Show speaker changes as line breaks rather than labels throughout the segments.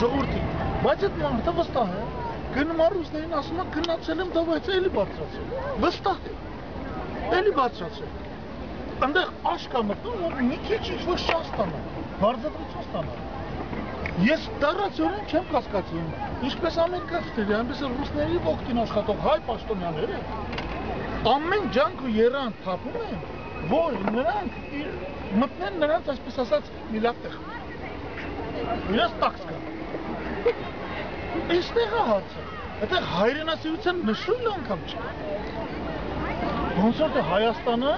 ժողովրդի, բայց այդ մարդը վստահ է, գնում առուսներին ասում է գնացել եմ, դավայց էլի բարձրացել, վստահ է, էլի բարձրացել, այնտեղ աշկա մտնում, որ մի քիչ ինչ-որ շահ ստանա, բարձրացություն ստանա, ես դառացիորեն չեմ կասկածում, ինչպես ամերիկացիների, այնպես էլ ռուսների ողքին աշխատող հայ պաշտոնյաները, ամեն ջանք ու եռան թափում են, որ նրանք մտնեն նրանց, այսպես ասած, մի լավ տեղ, իրենց տաքս կա, այստեղ է հարցը, այդեղ հայրենասիրության նշույլ անգամ չկա, ոնց որ թե Հայաստանը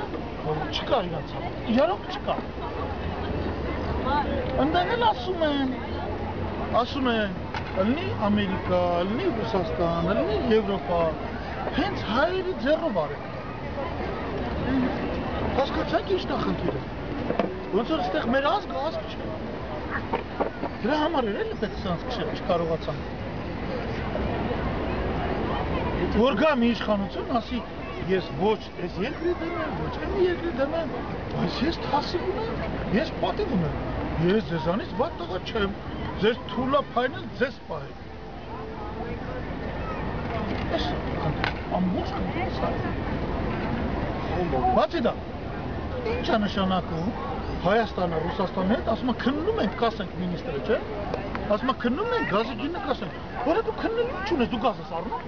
չկա իրենց համար, իրարոք չկա, ընդեղ էլ ասում են, ըլնի Ամերիկա, ըլնի Ռուսաստան, ըլնի Եվրոպա, հենց հայերի ձեռով արեք, հասկացանք ինչ նախնդիրը, ոնց որ այստեղ մեր ազգը չէ, դրա համար էր էլի պետք սրանց քշել, չկարողացան, որ գա մի իշխանություն, ասի, ես ոչ այս երկրի դեմ եմ, ոչ այն երկրի դեմ եմ, բայց ես թասիվում եմ, ես պատիվում եմ, ես ձեզանից վատ տղա չեմ, ձեզ թուլա փայնել, ձեզ պահել։ Ես ամբողջ բացի դա, ինչ է նշանակում Հայաստանը, Ռուսաստանի հետ, ասում է քննում ենք, կասենք մինիստրը, չէ, ասում է քննում ենք, գազի գինը կասենք, որ դու քննում չունես, դու գազ ես առնում,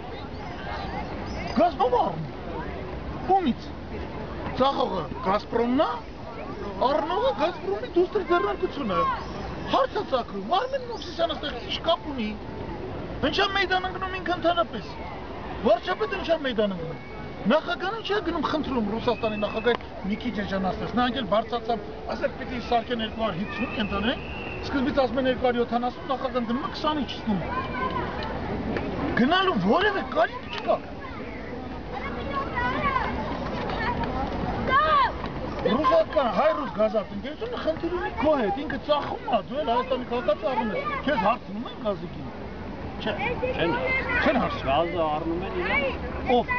գազ ով առնում, ումից, ծախողը Գազպրոմն է, առնողը Գազպրոմի դուստր ձեռնարկությունը, հարց է ծագում, Արմեն Մովսիսյանը ստեղ ինչ կապ ունի, ինչա մեյդան ընկնում ինքը ընդհանրապես, վարչապետը ինչա մեյդան ընկնում, նախագահն ինչա գնում խնդրում Ռուսաստանի նախագահ մի քիչ էժանացնես, նա անգել բարձրացավ, ասել պիտի սարքեն 250 ընդանեն, սկզբից ասում են 270, նախագահն գնում է 20-ի չստում, գնալու որևէ կարիք չկա, Ռուսական հայ-ռուս գազարդ ընկերությունը խնդիր ունի քո հետ, ինքը ծախում է, դու էլ Հայաստանի քաղաքացի առնում ես, քեզ հարցնում են գազի գինը, չէ, չեն հարցնում,
գազը առնում են իրան,
ով,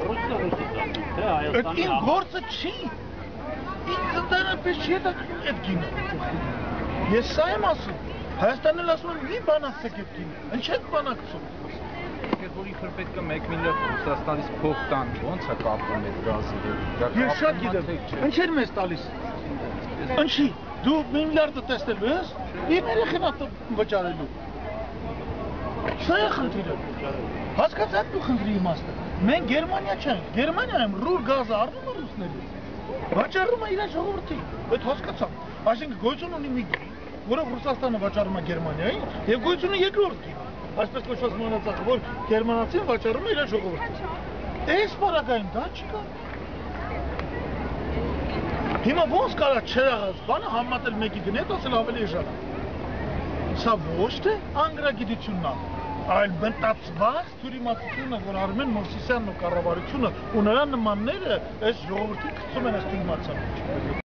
ռուսը ծախում, թե Հայաստանի
իմ գործը չի, ինձ ընդհանրապես չի հետաքրքրում այդ գինը, ես սա եմ ասում, Հայաստանն էլ ասում եմ մի բանակցեք այդ գինը, ինչ եք բանակցում,
որ իբր պետք է 1 միլիարդ Ռուսաստանից փող տան, ո՞նց է կապվում այդ գազի հետ։
Ես շատ գիտեմ, ինչ էր մեզ տալիս։ Ինչի, դու 1 միլիարդը տեսնելու ես, իմ երեխին է վճարելու։ Սա է խնդիրը։ Հասկացաք դու խնդրի իմաստը։ Մենք Գերմանիա չենք, Գերմանիայում ռուր գազը առնում է ռուսներից։ Վճարում է իր ժողովրդին։ Այդ հասկացաք։ Այսինքն գոյություն ունի մի գին, որով Ռուսաստանը վճարում է Գերմանիային, եւ գոյություն ունի երկրորդ գին։ Այսպես կոչված մանրածախ, որ գերմանացին վաճառում է իր ժողովրդին։ Այս պարագայում դա չկա։ Հիմա ոնց կարա չեղած բանը համատել մեկի գնետ, ասել ավելի էժան է։ Սա ոչ թե անգրագիտությունն է, այլ մտածված թյուրիմացությունը, որ Արմեն Մովսիսյանն ու կառավարությունը ու նրա նմանները այս ժողովրդին գցում են այս թյուրիմացան։